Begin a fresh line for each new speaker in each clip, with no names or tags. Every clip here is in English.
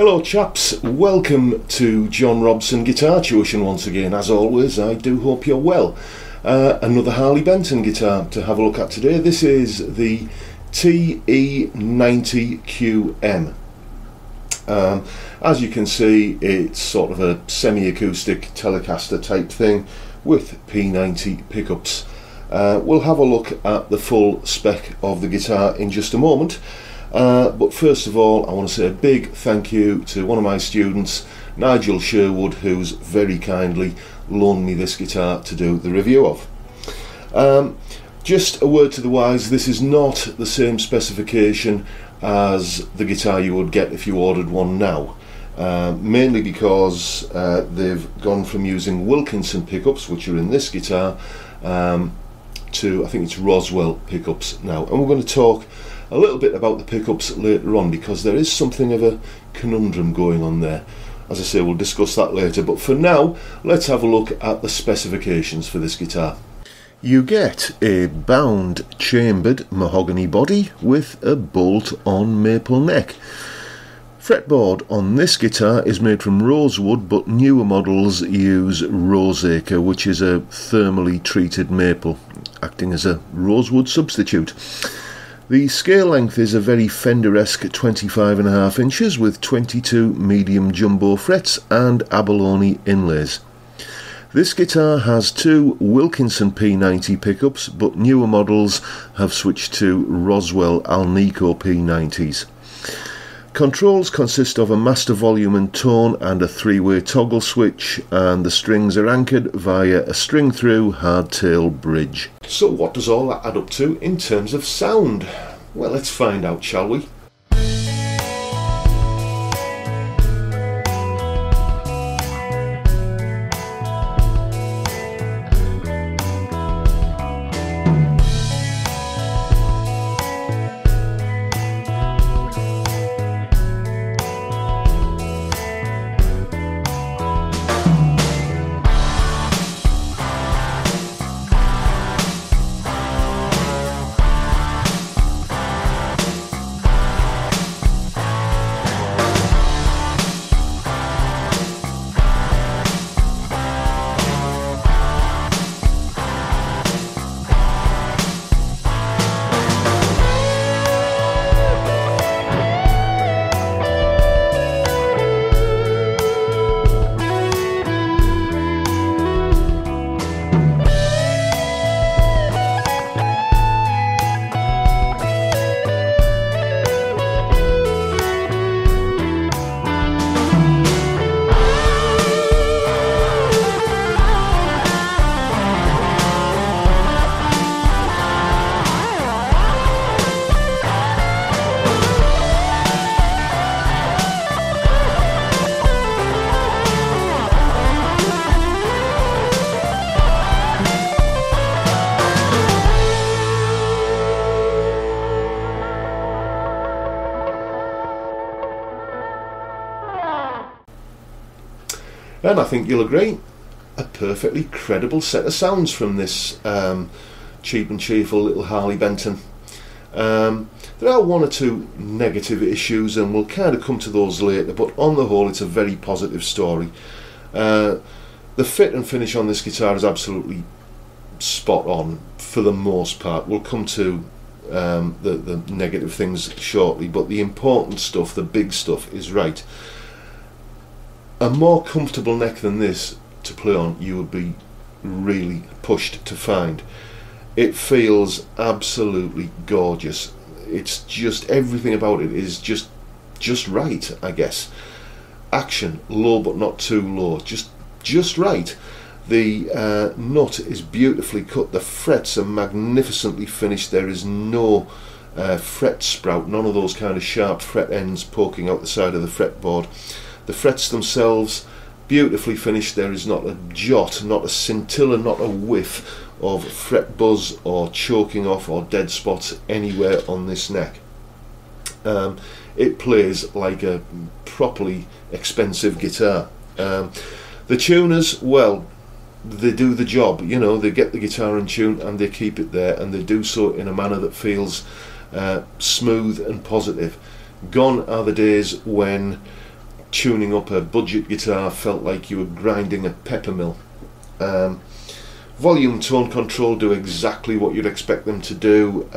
Hello chaps, welcome to John Robson Guitar Tuition once again. As always, I do hope you're well. Another Harley Benton guitar to have a look at today. This is the TE-90QM. As you can see, it's sort of a semi-acoustic Telecaster type thing with P90 pickups. We'll have a look at the full spec of the guitar in just a moment. But first of all, I want to say a big thank you to one of my students, Nigel Sherwood, who's very kindly loaned me this guitar to do the review of. Just a word to the wise, this is not the same specification as the guitar you would get if you ordered one now. Mainly because they've gone from using Wilkinson pickups, which are in this guitar, to I think it's Roswell pickups now. And we're going to talk a little bit about the pickups later on, because there is something of a conundrum going on there. As I say, we'll discuss that later, but for now let's have a look at the specifications for this guitar. You get a bound chambered mahogany body with a bolt-on maple neck. Fretboard on this guitar is made from rosewood, but newer models use roseacre, which is a thermally treated maple, acting as a rosewood substitute. The scale length is a very Fender-esque 25.5 inches with 22 medium jumbo frets and abalone inlays. This guitar has two Wilkinson P90 pickups, but newer models have switched to Roswell Alnico P90s. Controls consist of a master volume and tone and a three-way toggle switch, and the strings are anchored via a string-through hardtail bridge. So what does all that add up to in terms of sound? Well, let's find out, shall we? And I think you'll agree, a perfectly credible set of sounds from this cheap and cheerful little Harley Benton. There are one or two negative issues, and we'll kind of come to those later, but on the whole it's a very positive story. The fit and finish on this guitar is absolutely spot on for the most part. We'll come to the negative things shortly, but the important stuff, the big stuff, is right. A more comfortable neck than this to play on you would be really pushed to find. It feels absolutely gorgeous. It's just, everything about it is just right, I guess. Action, low but not too low, just right. The nut is beautifully cut, the frets are magnificently finished, there is no fret sprout, none of those kind of sharp fret ends poking out the side of the fretboard. The frets themselves, beautifully finished, there is not a jot, not a scintilla, not a whiff of fret buzz or choking off or dead spots anywhere on this neck. It plays like a properly expensive guitar. The tuners, well, they do the job, you know, they get the guitar in tune and they keep it there, and they do so in a manner that feels smooth and positive. Gone are the days when tuning up a budget guitar felt like you were grinding a pepper mill. Volume and tone control do exactly what you'd expect them to do.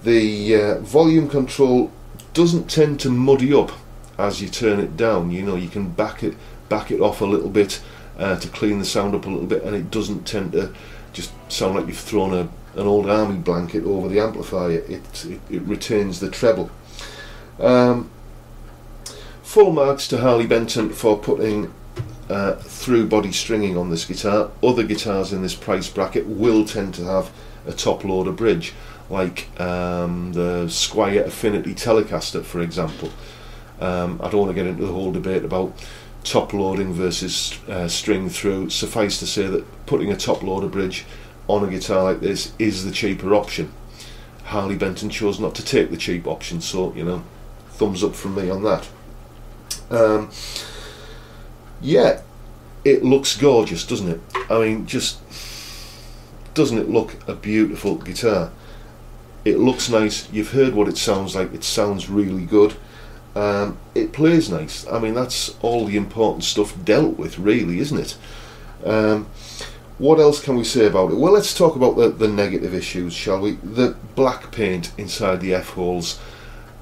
The volume control doesn't tend to muddy up as you turn it down. You know, you can back it off a little bit to clean the sound up a little bit, and it doesn't tend to just sound like you've thrown an old army blanket over the amplifier. It retains the treble. Full marks to Harley Benton for putting through body stringing on this guitar. Other guitars in this price bracket will tend to have a top loader bridge, like the Squier Affinity Telecaster, for example. I don't want to get into the whole debate about top loading versus string through. Suffice to say that putting a top loader bridge on a guitar like this is the cheaper option. Harley Benton chose not to take the cheap option, so, you know, thumbs up from me on that. Yeah, it looks gorgeous, doesn't it? I mean, just doesn't it look a beautiful guitar? It looks nice. You've heard what it sounds like. It sounds really good. It plays nice. I mean, that's all the important stuff dealt with, really, isn't it? What else can we say about it? Well, let's talk about the negative issues, shall we? The black paint inside the F-holes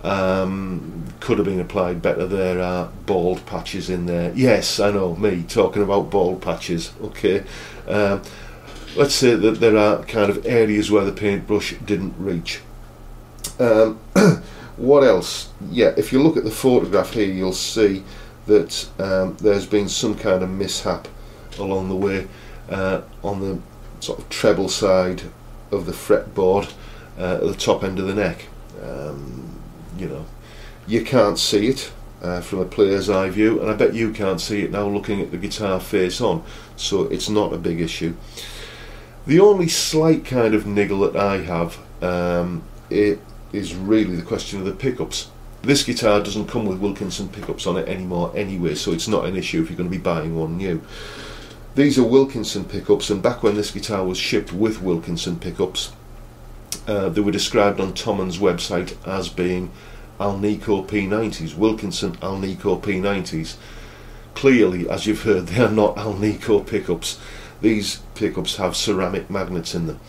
could have been applied better. There are bald patches in there. Yes, I know, me talking about bald patches. Okay, let's say that there are kind of areas where the paintbrush didn't reach. What else? Yeah, if you look at the photograph here, you'll see that there's been some kind of mishap along the way on the sort of treble side of the fretboard at the top end of the neck. You know, you can't see it from a player's eye view, and I bet you can't see it now looking at the guitar face on, so it's not a big issue. The only slight kind of niggle that I have it is really the question of the pickups. This guitar doesn't come with Wilkinson pickups on it anymore anyway, so it's not an issue if you're going to be buying one new. These are Wilkinson pickups, and back when this guitar was shipped with Wilkinson pickups, they were described on Tommen's website as being Alnico P90s, Wilkinson Alnico P90s. Clearly, as you've heard, they are not Alnico pickups. These pickups have ceramic magnets in them.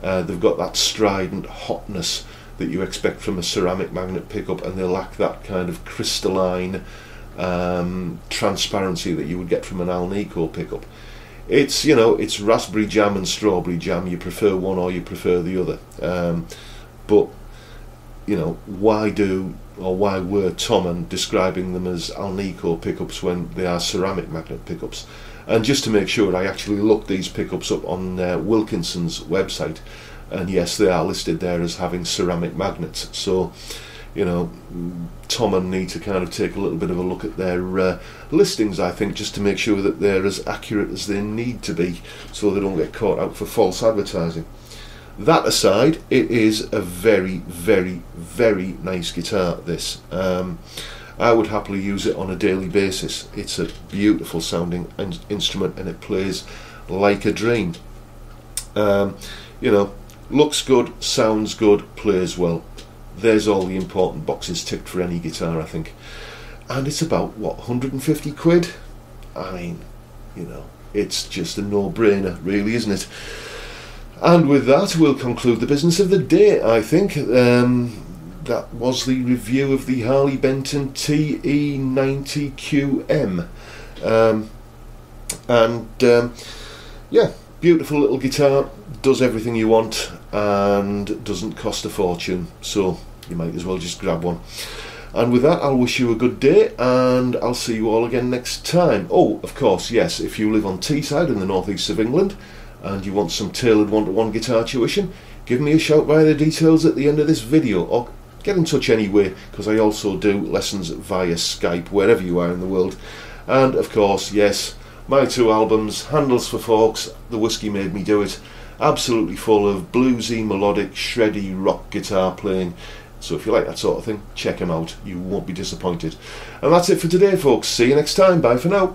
They've got that strident hotness that you expect from a ceramic magnet pickup, and they lack that kind of crystalline transparency that you would get from an Alnico pickup. It's, you know, it's raspberry jam and strawberry jam. You prefer one or you prefer the other. But, you know, why were Tommen describing them as Alnico pickups when they are ceramic magnet pickups? And just to make sure, I actually looked these pickups up on Wilkinson's website, and yes, they are listed there as having ceramic magnets. So, you know, Tommen need to kind of take a little bit of a look at their listings, I think, just to make sure that they're as accurate as they need to be, so they don't get caught out for false advertising. That aside, it is a very, very, very nice guitar, this. I would happily use it on a daily basis. It's a beautiful sounding instrument, and it plays like a dream. You know, looks good, sounds good, plays well. There's all the important boxes ticked for any guitar, I think. And it's about, what, 150 quid? I mean, you know, it's just a no-brainer, really, isn't it? And with that, we'll conclude the business of the day, I think. That was the review of the Harley Benton TE-90QM. Yeah, beautiful little guitar, does everything you want, and doesn't cost a fortune, so you might as well just grab one. And with that, I'll wish you a good day, and I'll see you all again next time. Oh, of course, yes, if you live on Teesside in the northeast of England and you want some tailored one-to-one guitar tuition, give me a shout via the details at the end of this video, or get in touch anyway, because I also do lessons via Skype wherever you are in the world. And of course, yes, my 2 albums, Handles for Forks, The Whiskey Made Me Do It, absolutely full of bluesy, melodic, shreddy rock guitar playing. So if you like that sort of thing, check them out. You won't be disappointed. And that's it for today, folks. See you next time. Bye for now.